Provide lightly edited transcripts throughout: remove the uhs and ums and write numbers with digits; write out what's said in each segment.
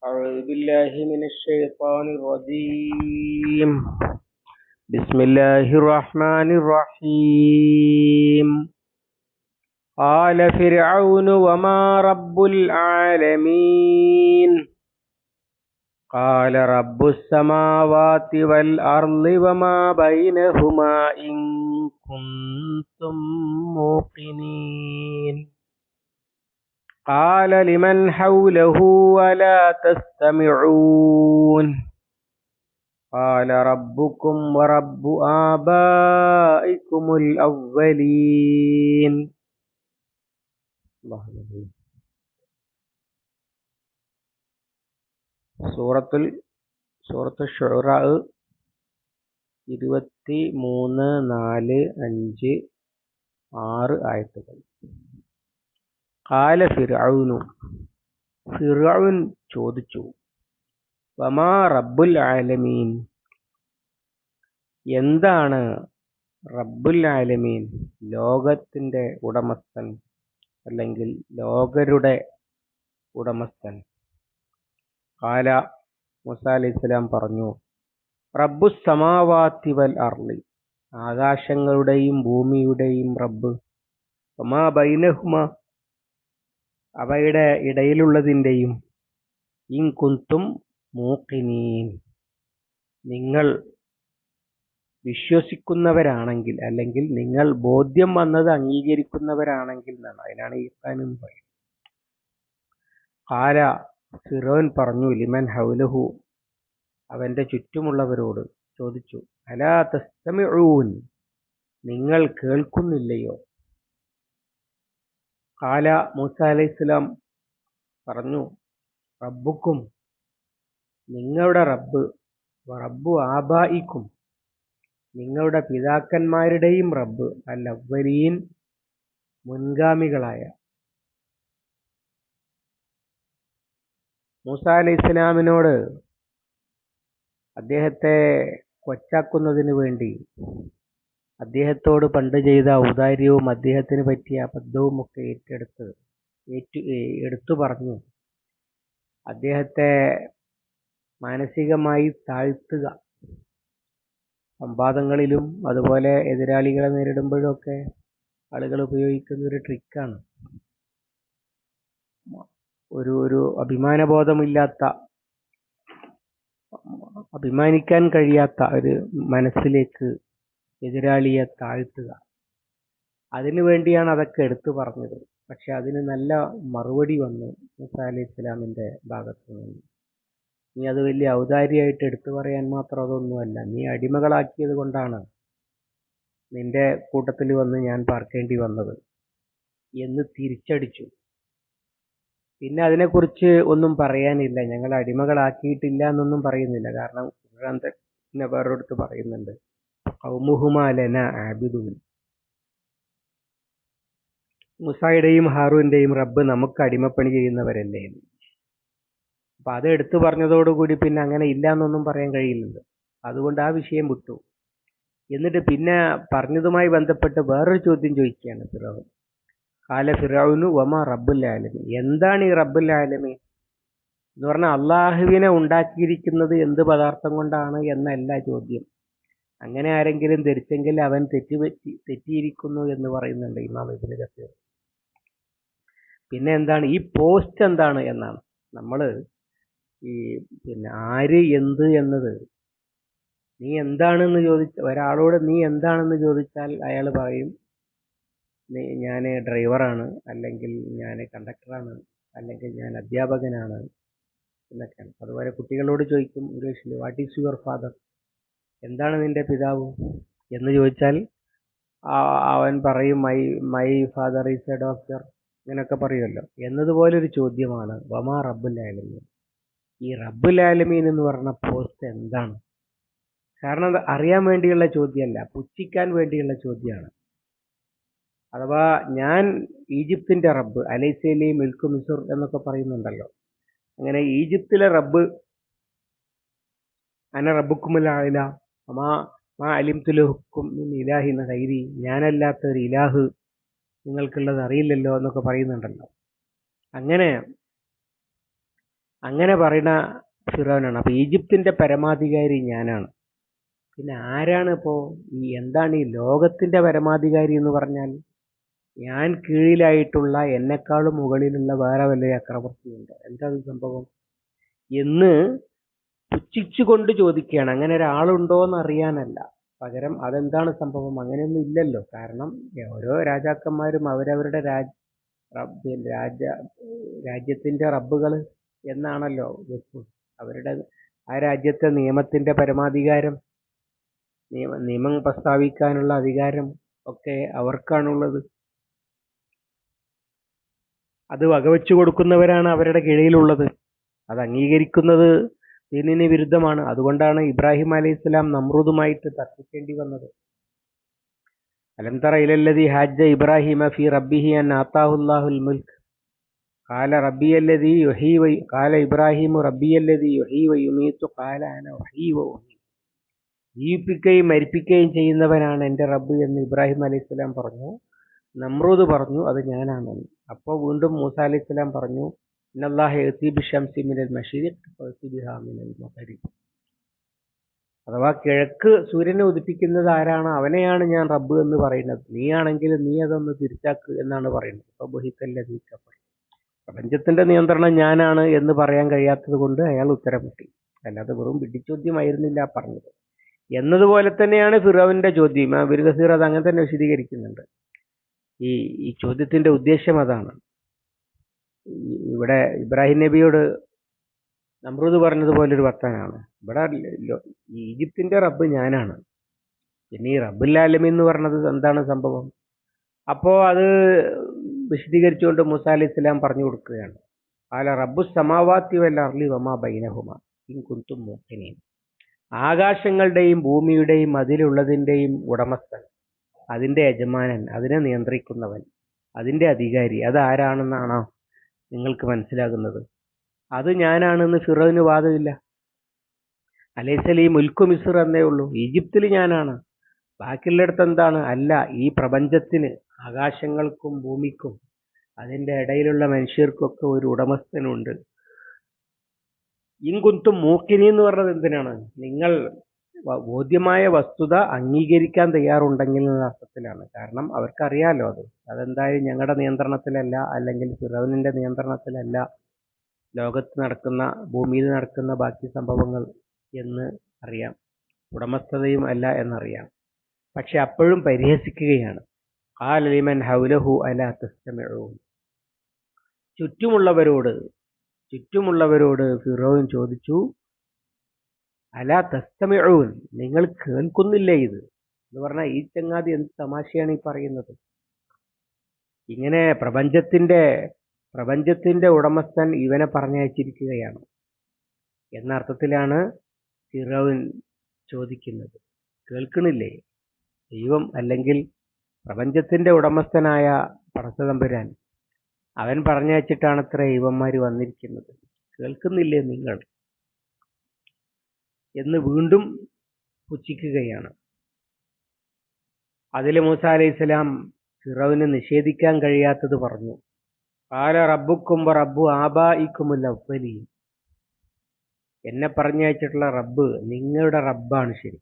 أعوذ بالله من الشيطان الرجيم. بسم الله الرحمن الرحيم. قال فرعون وما رب العالمين قال رب السماوات والأرض وما بينهما إن كنتم موقنين. قال لمن حوله ولا تستمعون قال ربكم ورب آبائكم الأولين. സൂറത്തുൽ ശുഅറാ 23, 4, 5, 6 ആയത്തുകൾ. ഖാല ഫിർഔനു, ഫിർഔൻ ചോദിച്ചു, വമാ റബ്ബുൽ ആലമീൻ, എന്താണ് റബ്ബുൽ ആലമീൻ, ലോകത്തിന്റെ ഉടമസ്ഥൻ അല്ലെങ്കിൽ ലോകരുടെ ഉടമസ്ഥൻ. ഖാല, മൂസ അലൈഹിസ്സലാം പറഞ്ഞു, റബ്ബുസ് സമാവാതി വൽ അർളി, ആകാശങ്ങളുടെയും ഭൂമിയുടെയും റബ്ബ്, വമാ ബൈനഹുമാ, അവയുടെ ഇടയിലുള്ളതിൻ്റെയും, ഇൻ കുന്തും മൂഖിനീൻ, നിങ്ങൾ വിശ്വസിക്കുന്നവരാണെങ്കിൽ അല്ലെങ്കിൽ നിങ്ങൾ ബോധ്യം വന്നത് അംഗീകരിക്കുന്നവരാണെങ്കിൽ എന്നാണ്. അതിനാണ് ഈഖാൻ എന്ന് പറയുന്നത്. ഖാല, ഫിറോൻ പറഞ്ഞു, ലിമൻ ഹൗലഹു, അവന്റെ ചുറ്റുമുള്ളവരോട് ചോദിച്ചു, അലാ തസ്തമിഊൻ, നിങ്ങൾ കേൾക്കുന്നില്ലയോ? ഖാല, മൂസ അലൈഹിസ്സലാം പറഞ്ഞു, റബ്ബുക്കും, നിങ്ങളുടെ റബ്ബ്, റബ്ബു ആബായിക്കും, നിങ്ങളുടെ പിതാക്കന്മാരുടെയും റബ്ബ്, അൽ അവ്വലീൻ, മുൻഗാമികളായ. മൂസ അലൈഹിസ്സലാമിനോട് അദ്ദേഹത്തെ കൊച്ചാക്കുന്നതിന് വേണ്ടി അദ്ദേഹത്തോട് പണ്ട് ചെയ്ത ഔദാര്യവും അദ്ദേഹത്തിന് പറ്റിയ അബദ്ധവും ഒക്കെ എടുത്തു പറഞ്ഞു അദ്ദേഹത്തെ മാനസികമായി താഴ്ത്തുക. സംവാദങ്ങളിലും അതുപോലെ എതിരാളികളെ നേരിടുമ്പോഴും ഒക്കെ ആളുകൾ ഉപയോഗിക്കുന്ന ഒരു ട്രിക്കാണ്. ഒരു അഭിമാനബോധമില്ലാത്ത, അഭിമാനിക്കാൻ കഴിയാത്ത ഒരു മനസ്സിലേക്ക് എതിരാളിയെ താഴ്ത്തുക. അതിനു വേണ്ടിയാണ് അതൊക്കെ എടുത്തു പറഞ്ഞത്. പക്ഷെ അതിന് നല്ല മറുപടി വന്നു മൂസ അലൈഹിസ്സലാമിന്റെ ഭാഗത്ത് നിന്ന്. നീ അത് വലിയ ഔദാര്യമായിട്ട് എടുത്തു പറയാൻ മാത്രം അതൊന്നുമല്ല, നീ അടിമകളാക്കിയത് കൊണ്ടാണ് നിന്റെ കൂട്ടത്തിൽ വന്ന് ഞാൻ പാർക്കേണ്ടി വന്നത് എന്ന് തിരിച്ചടിച്ചു. പിന്നെ അതിനെക്കുറിച്ച് ഒന്നും പറയാനില്ല, ഞങ്ങൾ അടിമകളാക്കിയിട്ടില്ല എന്നൊന്നും പറയുന്നില്ല. കാരണം ഖുർആൻ തന്നെ വേറൊരിടത്ത് പറയുന്നുണ്ട്, ഖൗമുഹുമാ ലനാ ആബിദൂൻ, മൂസയുടെയും ഹാറൂന്റെയും റബ്ബ് നമുക്ക് അടിമപ്പണി ചെയ്യുന്നവരല്ലേ. അപ്പൊ അത് എടുത്തു പറഞ്ഞതോടുകൂടി പിന്നെ അങ്ങനെ ഇല്ല എന്നൊന്നും പറയാൻ കഴിയില്ലല്ലോ. അതുകൊണ്ട് ആ വിഷയം വിട്ടു. എന്നിട്ട് പിന്നെ പറഞ്ഞതുമായി ബന്ധപ്പെട്ട് വേറൊരു ചോദ്യം ചോദിക്കുകയാണ് ഫിറഔൻ. ഖാല ഫിറഔനു വമാ റബ്ബുൽ ആലമീൻ, എന്താണ് ഈ റബ്ബുൽ ആലമീൻ എന്ന് പറഞ്ഞാൽ അള്ളാഹുവിനെ ഉണ്ടാക്കിയിരിക്കുന്നത് എന്ത് പദാർത്ഥം കൊണ്ടാണ് എന്നല്ല ചോദ്യം. അങ്ങനെ ആരെങ്കിലും ധരിച്ചെങ്കിൽ അവൻ തെറ്റിയിരിക്കുന്നു എന്ന് പറയുന്നുണ്ട് ഇമാം ഇബ്നു കസീർ. പിന്നെ എന്താണ് ഈ പോസ്റ്റ് എന്താണ് എന്നാണ്. നമ്മള് ഈ ആര് എന്ത് എന്നത്, നീ എന്താണെന്ന് ഒരാളോട് നീ എന്താണെന്ന് ചോദിച്ചാൽ അയാൾ പറയും, ഞാൻ ഡ്രൈവറാണ്, അല്ലെങ്കിൽ ഞാൻ കണ്ടക്ടറാണ്, അല്ലെങ്കിൽ ഞാൻ അധ്യാപകനാണ് എന്നൊക്കെയാണ്. അതുപോലെ കുട്ടികളോട് ചോദിക്കും ഇംഗ്ലീഷിൽ, വാട്ട് ഈസ് യുവർ ഫാദർ, എന്താണ് നിന്റെ പിതാവ് എന്ന് ചോദിച്ചാൽ അവൻ പറയും, my father is A doctor, ഇങ്ങനെയൊക്കെ പറയുമല്ലോ. എന്നതുപോലൊരു ചോദ്യമാണ് വമാ റബ്ബുൽ ആലമീൻ. ഈ റബ്ബുൽ ആലമീൻ എന്ന് പറഞ്ഞ പോസ്റ്റ് എന്താണ്? കാരണം അത് അറിയാൻ വേണ്ടിയുള്ള ചോദ്യമല്ല, പുച്ഛിക്കാൻ വേണ്ടിയുള്ള ചോദ്യമാണ്. അഥവാ ഞാൻ ഈജിപ്തിന്റെ റബ്ബ്, അലൈസലി മിൽക്കു മിസുർ എന്നൊക്കെ പറയുന്നുണ്ടല്ലോ. അങ്ങനെ ഈജിപ്തിലെ റബ്ബ്, അന റബ്ബുക്കുമുൽ അഅ്ല മാ അലിംതു ലക്കും മിൻ ഇലാഹിൻ ഗൈരി, ഞാനല്ലാത്ത ഒരു ഇലാഹ് നിങ്ങൾക്കുള്ളത് അറിയില്ലല്ലോ എന്നൊക്കെ പറയുന്നുണ്ടല്ലോ. അങ്ങനെ അങ്ങനെ പറയുന്ന ഫിറോനാണ്. അപ്പൊ ഈജിപ്തിന്റെ പരമാധികാരി ഞാനാണ്. പിന്നെ ആരാണ് ഇപ്പോ എന്താണ് ഈ ലോകത്തിന്റെ പരമാധികാരി എന്ന് പറഞ്ഞാൽ? ഞാൻ കീഴിലായിട്ടുള്ള എന്നെക്കാളും മുകളിലുള്ള വേറെ വല്ല ചക്രവർത്തിയുണ്ടോ? എന്താ സംഭവം എന്ന് പുച്ഛിച്ചുകൊണ്ട് ചോദിക്കുകയാണ്. അങ്ങനെ ഒരാളുണ്ടോ എന്ന് അറിയാനല്ല, പകരം അതെന്താണ് സംഭവം, അങ്ങനെയൊന്നും ഇല്ലല്ലോ. കാരണം ഓരോ രാജാക്കന്മാരും അവരവരുടെ രാജ്യത്തിന്റെ റബ്ബുകൾ എന്നാണല്ലോ വെപ്പ്. അവരുടെ ആ രാജ്യത്തെ നിയമത്തിന്റെ പരമാധികാരം, നിയമം പ്രസ്താവിക്കാനുള്ള അധികാരം ഒക്കെ അവർക്കാണുള്ളത്. അത് വകവെച്ചു കൊടുക്കുന്നവരാണ് അവരുടെ കീഴിലുള്ളത്. അത് അംഗീകരിക്കുന്നത് ദീനിന് വിരുദ്ധമാണ്. അതുകൊണ്ടാണ് ഇബ്രാഹിം അലൈഹിസ്സലാം നമ്രൂദുമായിട്ട് തർക്കിക്കേണ്ടി വന്നത്. അലം തറ ഇലല്ലദീ ഹാജ്ജ ഇബ്രാഹിമ ഫീ റബ്ബിഹി അൻ ആതാഹുല്ലാഹുൽ മുൽക്ക് ഖാല റബ്ബിയല്ലദീ യുഹീ വ ഖാല ഇബ്രാഹിമു റബ്ബിയല്ലദീ യുഹീ വ യുമീതു ഖാല അന ഉഹീ വ ഉമീതു. ജീവിപ്പിക്കുകയും മരിപ്പിക്കുകയും ചെയ്യുന്നവനാണ് എൻ്റെ റബ്ബ് എന്ന് ഇബ്രാഹിം അലൈഹിസ്സലാം പറഞ്ഞു. നമ്രൂദ് പറഞ്ഞു അത് ഞാനാണെന്ന്. അപ്പോൾ വീണ്ടും മൂസ അലൈഹിസ്സലാം പറഞ്ഞു ഇന്നല്ലാഹ യഅതി ബിശംസി മിനൽ മശ്രിഖ് വയഅതി ബിഹാ മിനൽ മഗ്രിബ്. അഥവാ കിഴക്ക് സൂര്യനെ ഉദിപ്പിക്കുന്നത് ആരാണ്, അവനെയാണ് ഞാൻ റബ്ബ് എന്ന് പറയുന്നത്. നീയാണെങ്കിൽ നീ അതൊന്ന് തിരിച്ചാക്ക് എന്നാണ് പറയുന്നത്. അപ്പോൾ ബുഹിത്തല്ലദീ കഫർ. പ്രപഞ്ചത്തിന്റെ നിയന്ത്രണം ഞാനാണ് എന്ന് പറയാൻ കഴിയാത്തത് കൊണ്ട് അയാൾ ഉത്തരം മുട്ടി. അല്ലാതെ വെറും പിടിച്ചോദ്യമായിരുന്നില്ല പറഞ്ഞത് എന്നതുപോലെ തന്നെയാണ് ഫിറോവിന്റെ ചോദ്യം. ഇബ്നു കസീർ അത് അങ്ങനെ തന്നെ വിശദീകരിക്കുന്നുണ്ട്. ഈ ചോദ്യത്തിന്റെ ഉദ്ദേശം അതാണ്. ഇവിടെ ഇബ്രാഹിം നബിയോട് നമ്രൂദ് പറഞ്ഞതുപോലെ ഒരു വർത്താനാണ്. ഇവിടെ ഈജിപ്തിന്റെ റബ്ബ് ഞാനാണ്, പിന്നെ ഈ റബ്ബുൽ ആലമീൻ എന്ന് പറഞ്ഞത് എന്താണ് സംഭവം? അപ്പോ അത് വിശദീകരിച്ചുകൊണ്ട് മൂസ അലൈഹിസ്സലാം പറഞ്ഞു കൊടുക്കുകയാണ്. ഖാല റബ്ബുസ് സമാവാതി വൽ അർളി വമാ ബൈനഹുമാ ഇൻ കുൻതും മൂഖിനീൻ. ആകാശങ്ങളുടെയും ഭൂമിയുടെയും അതിലുള്ളതിന്റെയും ഉടമസ്ഥൻ, അതിന്റെ യജമാനൻ, അതിനെ നിയന്ത്രിക്കുന്നവൻ, അതിന്റെ അധികാരി അതാരാണെന്നാണോ നിങ്ങൾക്ക് മനസ്സിലാകുന്നത്? അത് ഞാനാണെന്ന് ഫിറോവിന് വാദമില്ല. അലൈസൽ ഈ മുൽക്കു മിസ്ർ എന്നേ ഉള്ളൂ, ഈജിപ്തിൽ ഞാനാണ്, ബാക്കിയുള്ളിടത്ത് എന്താണ്? അല്ല, ഈ പ്രപഞ്ചത്തിന്, ആകാശങ്ങൾക്കും ഭൂമിക്കും അതിന്റെ ഇടയിലുള്ള മനുഷ്യർക്കൊക്കെ ഒരു ഉടമസ്ഥനുണ്ട്. ഇൻകുന്തും മൂക്കിനി എന്ന് പറഞ്ഞത് എന്തിനാണ്? നിങ്ങൾ ബോധ്യമായ വസ്തുത അംഗീകരിക്കാൻ തയ്യാറുണ്ടെങ്കിൽ എന്ന അർത്ഥത്തിലാണ്. കാരണം അവർക്കറിയാലോ അതെന്തായാലും ഞങ്ങളുടെ നിയന്ത്രണത്തിലല്ല, അല്ലെങ്കിൽ ഫിറൗനിന്റെ നിയന്ത്രണത്തിലല്ല ലോകത്ത് നടക്കുന്ന, ഭൂമിയിൽ നടക്കുന്ന ബാക്കി സംഭവങ്ങൾ എന്ന് അറിയാം, ഉടമസ്ഥതയും അല്ല എന്നറിയാം. പക്ഷെ അപ്പോഴും പരിഹസിക്കുകയാണ്. ഖാല ലിമൻ ഹൗലഹു അലാ തസ്തമിഊൻ. ചുറ്റുമുള്ളവരോട് ഫിറോൻ ചോദിച്ചു, അലാ തസ്തമിഊൻ, നിങ്ങൾ കേൾക്കുന്നില്ലേ ഇത് എന്ന് പറഞ്ഞാൽ ഈ ചങ്ങാതി എന്ത് തമാശയാണ് ഈ പറയുന്നത്? ഇങ്ങനെ പ്രപഞ്ചത്തിന്റെ ഉടമസ്ഥൻ ഇവനെ പറഞ്ഞയച്ചിരിക്കുകയാണ് എന്ന അർത്ഥത്തിലാണ് ഫിറൗൻ ചോദിക്കുന്നത്. കേൾക്കണില്ലേ? ദൈവം അല്ലെങ്കിൽ പ്രപഞ്ചത്തിന്റെ ഉടമസ്ഥനായ പടച്ചതമ്പുരാൻ അവൻ പറഞ്ഞയച്ചിട്ടാണത്ര ഇവന്മാര് വന്നിരിക്കുന്നത്. കേൾക്കുന്നില്ലേ നിങ്ങൾ എന്ന് വീണ്ടും പുച്ഛിക്കുകയാണ്. അതിൽ മൂസ അലൈഹിസ്സലാം ഫിറൗന് നിഷേധിക്കാൻ കഴിയാത്തത് പറഞ്ഞു. ഖാല റബ്ബുക്കും റബ്ബു ആബായിക്കുമുൽ അവ്വലീൻ. എന്നെ പറഞ്ഞയച്ചിട്ടുള്ള റബ്ബ് നിങ്ങളുടെ റബ്ബാണ്. ശരി,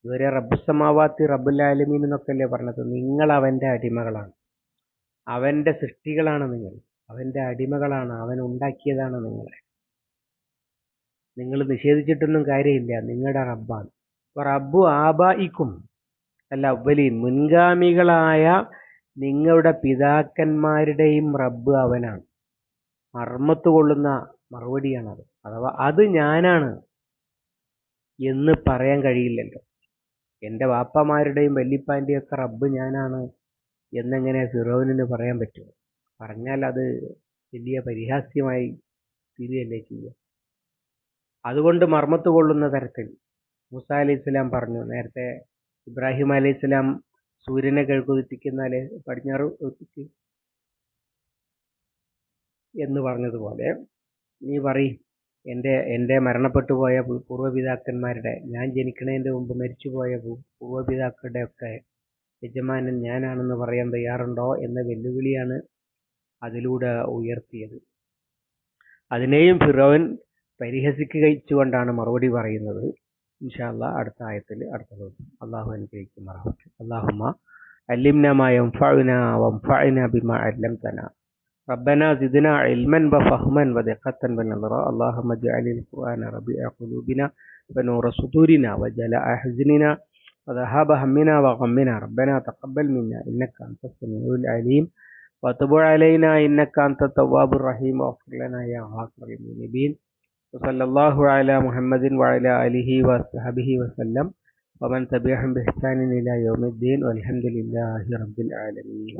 ഇതുവരെ റബ്ബുസമാവാത്തി റബ്ബുൽ ആലമീൻ എന്നൊക്കെ അല്ലേ പറഞ്ഞത്? നിങ്ങൾ അവന്റെ അടിമകളാണ്, അവന്റെ സൃഷ്ടികളാണ്, നിങ്ങൾ അവന്റെ അടിമകളാണ്, അവൻ ഉണ്ടാക്കിയതാണ് നിങ്ങളെ. നിങ്ങൾ നിഷേധിച്ചിട്ടൊന്നും കാര്യമില്ല, നിങ്ങളുടെ റബ്ബാണ്. റബ്ബു ആബായിക്കും അല്ല അവ്വലീൻ, മുൻഗാമികളായ നിങ്ങളുടെ പിതാക്കന്മാരുടെയും റബ്ബ് അവനാണ്. മർമ്മത്ത് കൊള്ളുന്ന മറുപടിയാണത്. അഥവാ അത് ഞാനാണ് എന്ന് പറയാൻ കഴിയില്ലല്ലോ. എൻ്റെ വാപ്പമാരുടെയും വല്ലിപ്പാൻ്റെയും ഒക്കെ റബ്ബ് ഞാനാണ് എന്നെങ്ങനെ ഫിറൗനിന് പറയാൻ പറ്റും? പറഞ്ഞാൽ അത് വലിയ പരിഹാസ്യമായി തീരുകയല്ലേ ചെയ്യുക. അതുകൊണ്ട് മർമ്മത്ത് കൊള്ളുന്ന തരത്തിൽ മൂസ അലൈഹിസ്സലാം പറഞ്ഞു. നേരത്തെ ഇബ്രാഹിം അലൈഹിസ്സലാം സൂര്യനെ കിഴക്കുദിപ്പിക്കുന്നാല് പടിഞ്ഞാറ് ഉദിപ്പിച്ച് എന്ന് പറഞ്ഞതുപോലെ നീ പറയും, എൻ്റെ മരണപ്പെട്ടു പോയ പൂർവ്വപിതാക്കന്മാരുടെ, ഞാൻ ജനിക്കുന്നതിൻ്റെ മുമ്പ് മരിച്ചുപോയ പൂർവ്വപിതാക്കളുടെ ഒക്കെ യജമാനൻ ഞാനാണെന്ന് പറയാൻ തയ്യാറുണ്ടോ എന്ന വെല്ലുവിളിയാണ് അതിലൂടെ ഉയർത്തിയത്. അതിനെയും ഫിറോൻ പരിഹസിച്ചുകൊണ്ടാണ് മറുപടി പറയുന്നത്. ഇൻഷാ അല്ലാഹ് അടുത്ത ആയത്തിൽ അടുത്ത ദിവസം അള്ളാഹു അനുഗ്രഹിക്കുമാറാവട്ടെ. അല്ലാഹുമ്മ അല്ലിംനാ മാ യൻഫഉനാ വൻഫഅനാ ബിമാ അല്ലംതനാ റബ്ബനാ സിദ്നാ ഇൽമൻ വഫഹ്മൻ വദിഖത്തൻ വനദറാ അല്ലാഹുമ്മ ജഅലിൽ ഖുർആന റബീഅ ഖുലൂബിനാ വനൂറ സുദൂരിനാ വജലാഅ ഹുസ്നിനാ وذهاب همنا وغمنا ربنا تقبل منا إنك أنت السميع العليم وتب علينا إنك أنت التواب الرحيم واغفر لنا يا غافر المذنبين وصلى الله على محمد وعلى آله وصحبه وسلم ومن تبعهم بإحسان إلى يوم الدين والحمد لله رب العالمين.